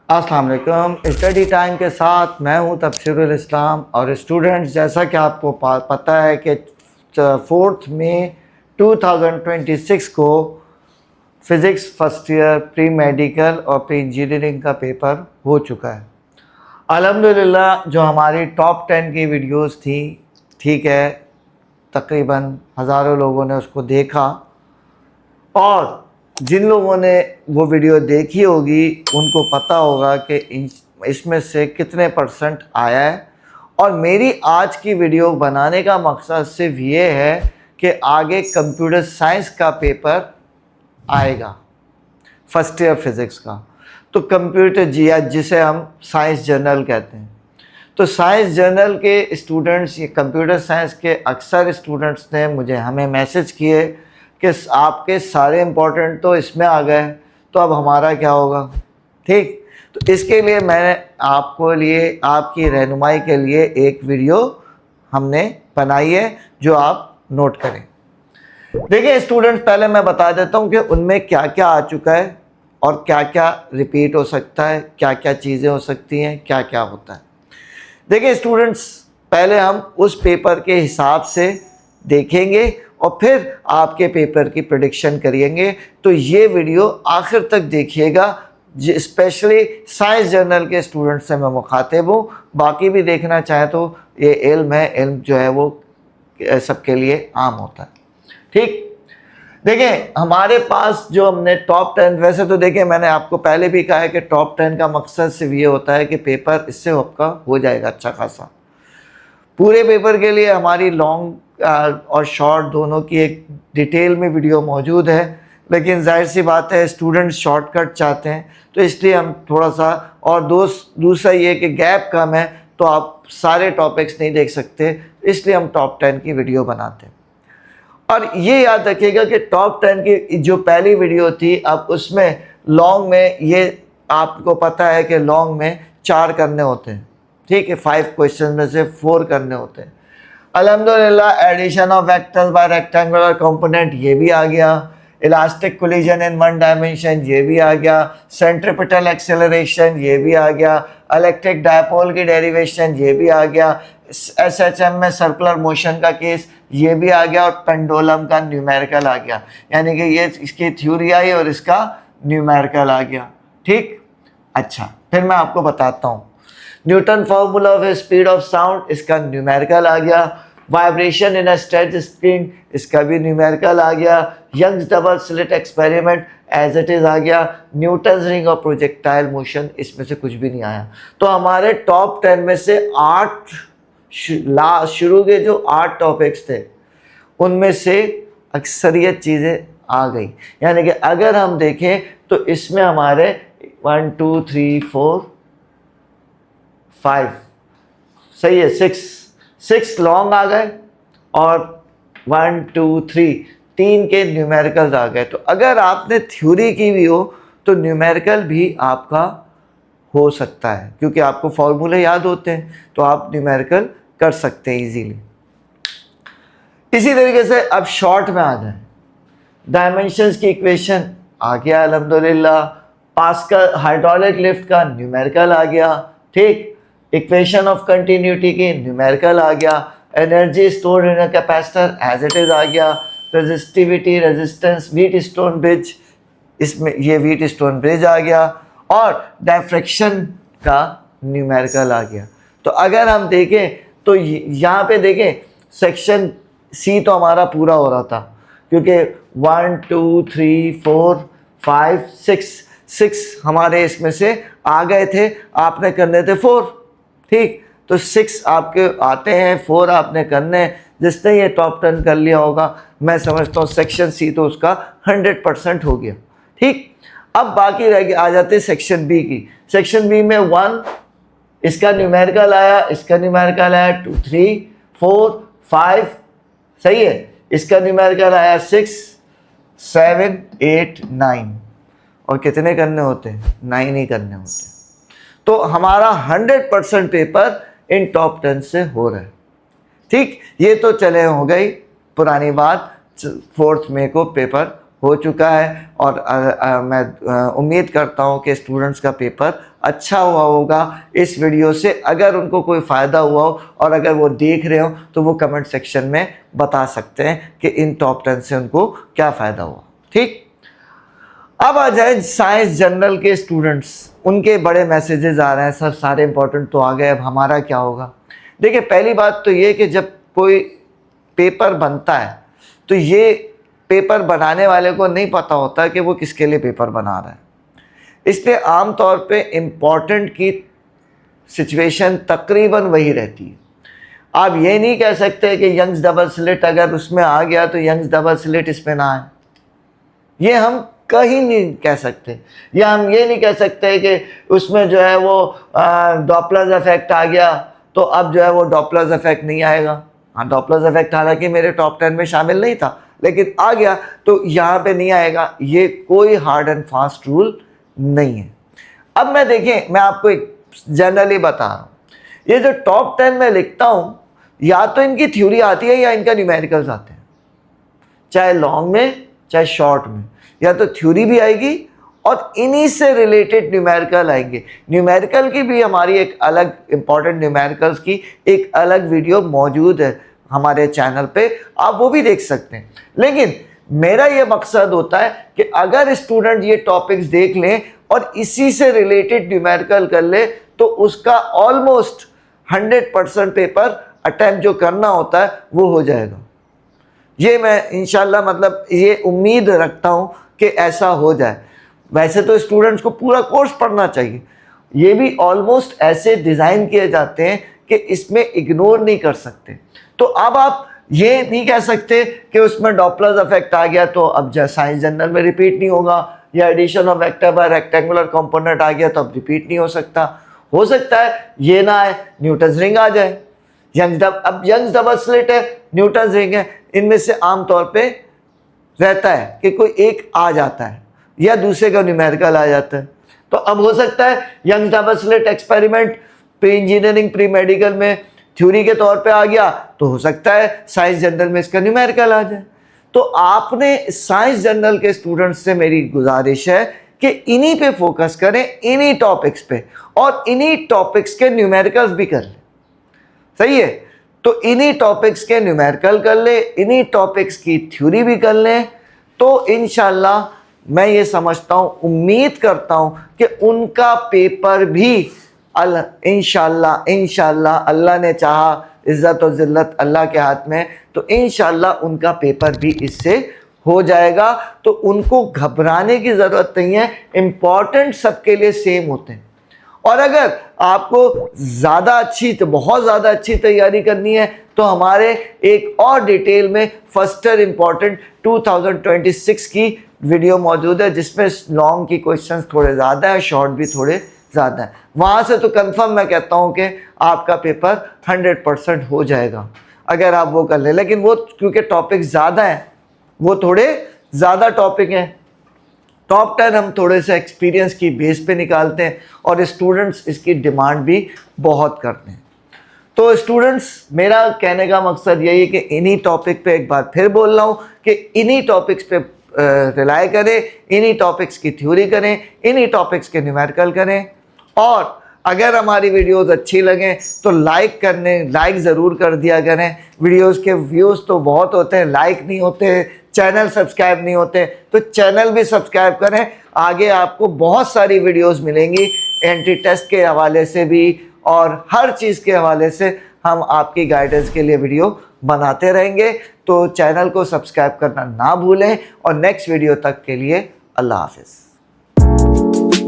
अस्सलाम वालेकुम। Study time के साथ मैं हूं तबशीरुल इस्लाम। और स्टूडेंट्स, जैसा कि आपको पता है कि 4 मई 2026 को physics first year pre medical और प्री इंजीनियरिंग का पेपर हो चुका है। अल्हम्दुलिल्लाह जो हमारी टॉप 10 की वीडियोस थी, ठीक है, तकरीबन हज़ारों लोगों ने उसको देखा और जिन लोगों ने वो वीडियो देखी होगी उनको पता होगा कि इसमें से कितने % आया है। और मेरी आज की वीडियो बनाने का मकसद सिर्फ ये है कि आगे कंप्यूटर साइंस का पेपर आएगा, फर्स्ट ईयर फिज़िक्स का। तो कंप्यूटर जिसे हम साइंस जर्नल कहते हैं, तो साइंस जर्नल के स्टूडेंट्स, ये कंप्यूटर साइंस के अक्सर स्टूडेंट्स ने हमें मैसेज किए कि आपके सारे इम्पोर्टेंट तो इसमें आ गए, तो अब हमारा क्या होगा। ठीक, तो इसके लिए मैंने आपकी रहनुमाई के लिए एक वीडियो हमने बनाई है जो आप नोट करें। देखिए स्टूडेंट्स, पहले मैं बता देता हूँ कि उनमें क्या क्या आ चुका है और क्या क्या रिपीट हो सकता है, क्या क्या चीज़ें हो सकती हैं, क्या क्या होता है। देखिए स्टूडेंट्स, पहले हम उस पेपर के हिसाब से देखेंगे और फिर आपके पेपर की प्रेडिक्शन करेंगे। तो ये वीडियो आखिर तक देखिएगा, स्पेशली साइंस जर्नल के स्टूडेंट्स से मैं मुखातिब हूँ। बाकी भी देखना चाहे तो ये इल्म है, इल्म जो है वो सबके लिए आम होता है। ठीक, देखें हमारे पास जो हमने टॉप 10, वैसे तो देखें मैंने आपको पहले भी कहा है कि टॉप 10 का मकसद सिर्फ ये होता है कि पेपर इससे आपका हो जाएगा अच्छा खासा। पूरे पेपर के लिए हमारी लॉन्ग और शॉर्ट दोनों की एक डिटेल में वीडियो मौजूद है, लेकिन जाहिर सी बात है स्टूडेंट्स शॉर्टकट चाहते हैं, तो इसलिए हम थोड़ा सा, और दूसरा ये कि गैप कम है तो आप सारे टॉपिक्स नहीं देख सकते, इसलिए हम टॉप 10 की वीडियो बनाते हैं। और ये याद रखिएगा कि टॉप 10 की जो पहली वीडियो थी, अब उसमें लॉन्ग में, ये आपको पता है कि लॉन्ग में 4 करने होते हैं, ठीक है, 5 क्वेश्चन में से 4 करने होते हैं। अल्हम्दुलिल्लाह addition of vectors by rectangular component ये भी आ गया, इलास्टिक कोलिजन इन 1 डायमेंशन ये भी आ गया, सेंट्रीपिटल एक्सेलरेशन ये भी आ गया, इलेक्ट्रिक डायपोल की डेरिवेशन ये भी आ गया, SHM में सर्कुलर मोशन का केस ये भी आ गया, और पेंडुलम का न्यूमेरिकल आ गया। यानी कि ये इसकी थ्योरी आई और इसका न्यूमेरिकल आ गया। ठीक, अच्छा, फिर मैं आपको बताता हूँ Newton formula of speed of sound, इसका न्यूमेरिकल आ गया। Vibration in a stretch spring, इसका भी न्यूमेरिकल आ गया। Young's double slit experiment as it is आ गया। Newton's ring of projectile motion, इसमें से कुछ भी नहीं आया। तो हमारे टॉप 10 में से 8 शुरू के जो 8 टॉपिक्स थे उनमें से अक्सरियत चीज़ें आ गई। यानी कि अगर हम देखें तो इसमें हमारे 1 2 3 4 5 सही है, 6 लॉन्ग आ गए और 1 2 3 के न्यूमेरिकल्स आ गए। तो अगर आपने थ्योरी की भी हो तो न्यूमेरिकल भी आपका हो सकता है, क्योंकि आपको फॉर्मूले याद होते हैं, तो आप न्यूमेरिकल कर सकते हैं इजीली। इसी तरीके से अब शॉर्ट में आ जाए, डायमेंशंस की इक्वेशन आ गया अल्हम्दुलिल्लाह, पास्कल हाइड्रोलिक लिफ्ट का न्यूमेरिकल आ गया। ठीक, इक्वेशन ऑफ कंटिन्यूटी की न्यूमेरिकल आ गया, energy store in a capacitor as it is आ गया, resistivity, resistance, Wheatstone bridge, इसमें ये व्हीट स्टोन ब्रिज आ गया, और डायफ्रैक्शन का न्यूमेरिकल आ गया। तो अगर हम देखें तो यहाँ पे देखें सेक्शन सी तो हमारा पूरा हो रहा था, क्योंकि 1 2 3 4 5 6 हमारे इसमें से आ गए थे, आपने करने थे 4। ठीक, तो 6 आपके आते हैं, 4 आपने करने हैं। जिसने ये टॉप 10 कर लिया होगा, मैं समझता हूँ सेक्शन सी तो उसका 100% हो गया। ठीक, अब बाकी रह गया, आ जाते सेक्शन बी की। सेक्शन बी में 1 इसका न्यूमेरिकल आया, इसका न्यूमेरिकल आया 2 3 4 5 सही है, इसका न्यूमेरिकल आया 6 7 8 9, और कितने करने होते हैं, 9 ही करने होते हैं। तो हमारा 100% पेपर इन टॉप 10 से हो रहा है। ठीक, ये तो चले हो गई पुरानी बात, 4 मई को पेपर हो चुका है और मैं उम्मीद करता हूँ कि स्टूडेंट्स का पेपर अच्छा हुआ होगा इस वीडियो से। अगर उनको कोई फ़ायदा हुआ हो और अगर वो देख रहे हो तो वो कमेंट सेक्शन में बता सकते हैं कि इन टॉप 10 से उनको क्या फ़ायदा हुआ। ठीक, अब आ जाए साइंस जनरल के स्टूडेंट्स, उनके बड़े मैसेजेस आ रहे हैं, सर सारे इंपॉर्टेंट तो आ गए, अब हमारा क्या होगा। देखिए, पहली बात तो ये कि जब कोई पेपर बनता है तो ये पेपर बनाने वाले को नहीं पता होता कि वो किसके लिए पेपर बना रहा है, इसलिए आमतौर पे इम्पॉर्टेंट की सिचुएशन तकरीबन वही रहती है। आप ये नहीं कह सकते कि यंग्स डबल स्लिट अगर उसमें आ गया तो यंग्स डबल स्लिट इसमें ना आए, ये हम कहीं नहीं कह सकते। या हम ये नहीं कह सकते कि उसमें जो है वो डॉपलर इफेक्ट आ गया तो अब जो है वो डॉपलर इफेक्ट नहीं आएगा। हाँ, डॉपलर इफेक्ट हालांकि मेरे टॉप 10 में शामिल नहीं था लेकिन आ गया तो यहाँ पे नहीं आएगा, ये कोई हार्ड एंड फास्ट रूल नहीं है। अब मैं देखें, मैं आपको एक जनरली बता रहा हूँ, ये जो टॉप 10 में लिखता हूँ या तो इनकी थ्योरी आती है या इनका न्यूमेरिकल्स आते हैं, चाहे लॉन्ग में चाहे शॉर्ट में, या तो थ्योरी भी आएगी और इन्हीं से रिलेटेड न्यूमेरिकल आएंगे। न्यूमेरिकल की भी हमारी एक अलग इंपॉर्टेंट न्यूमेरिकल्स की एक अलग वीडियो मौजूद है हमारे चैनल पे, आप वो भी देख सकते हैं। लेकिन मेरा ये मकसद होता है कि अगर स्टूडेंट ये टॉपिक्स देख लें और इसी से रिलेटेड न्यूमेरिकल कर ले तो उसका ऑलमोस्ट 100% पेपर अटेम्प्ट जो करना होता है वो हो जाएगा। ये मैं इंशाल्लाह मतलब ये उम्मीद रखता हूँ कि ऐसा हो जाए। वैसे तो स्टूडेंट्स को पूरा कोर्स पढ़ना चाहिए, ये भी ऑलमोस्ट ऐसे डिज़ाइन किए जाते हैं कि इसमें इग्नोर नहीं कर सकते। तो अब आप ये नहीं कह सकते कि उसमें डॉपलर इफेक्ट आ गया तो अब साइंस जनरल में रिपीट नहीं होगा, या addition of vector by rectangular component आ गया तो अब रिपीट नहीं हो सकता। हो सकता है ये ना आए, न्यूटन्स रिंग आ जाए, अब यंग्स डबल स्लिट है, न्यूटन्स रिंग है, इनमें से आमतौर पे रहता है कि कोई एक आ जाता है या दूसरे का न्यूमेरिकल आ जाता है। तो अब हो सकता है Young's double slit experiment pre engineering pre medical में थ्योरी के तौर पे आ गया तो हो सकता है साइंस जनरल में इसका न्यूमेरिकल आ जाए। तो आपने साइंस जनरल के स्टूडेंट्स से मेरी गुजारिश है कि इन्हीं पे फोकस करें, इन्हीं टॉपिक्स पे, और इन्हीं टॉपिक्स के न्यूमेरिकल्स भी कर लें। सही है, तो इन्हीं टॉपिक्स के न्यूमेरिकल कर ले, इन्हीं टॉपिक्स की थ्योरी भी कर लें, तो इंशाल्लाह मैं ये समझता हूँ, उम्मीद करता हूँ कि उनका पेपर भी इंशाल्लाह अल्लाह ने चाहा, इज़्ज़त और ज़िल्लत अल्लाह के हाथ में, तो इंशाल्लाह उनका पेपर भी इससे हो जाएगा। तो उनको घबराने की ज़रूरत नहीं है, इम्पॉर्टेंट सबके लिए सेम होते हैं। और अगर आपको ज़्यादा अच्छी तो बहुत ज़्यादा अच्छी तैयारी करनी है तो हमारे एक और डिटेल में फर्स्ट ईयर इम्पॉर्टेंट 2026 की वीडियो मौजूद है जिसमें लॉन्ग की क्वेश्चंस थोड़े ज़्यादा है, शॉर्ट भी थोड़े ज़्यादा है। वहाँ से तो कंफर्म मैं कहता हूँ कि आपका पेपर 100% हो जाएगा अगर आप वो कर लें। लेकिन वो क्योंकि टॉपिक ज़्यादा हैं, वो थोड़े ज़्यादा टॉपिक हैं, टॉप 10 हम थोड़े से एक्सपीरियंस की बेस पे निकालते हैं और स्टूडेंट्स इसकी डिमांड भी बहुत करते हैं। तो स्टूडेंट्स, मेरा कहने का मकसद यही है कि इन्हीं टॉपिक पे एक बार फिर बोल रहा हूँ कि इन्हीं टॉपिक्स पे रिलाई करें, इन्हीं टॉपिक्स की थ्योरी करें, इन्हीं टॉपिक्स के न्यूमेरिकल करें। और अगर हमारी वीडियोस अच्छी लगें तो लाइक ज़रूर कर दिया करें। वीडियोस के व्यूज़ तो बहुत होते हैं, लाइक नहीं होते, चैनल सब्सक्राइब नहीं होते, तो चैनल भी सब्सक्राइब करें। आगे आपको बहुत सारी वीडियोस मिलेंगी एंट्री टेस्ट के हवाले से भी और हर चीज़ के हवाले से हम आपकी गाइडेंस के लिए वीडियो बनाते रहेंगे। तो चैनल को सब्सक्राइब करना ना भूलें और नेक्स्ट वीडियो तक के लिए अल्लाह हाफ़िज़।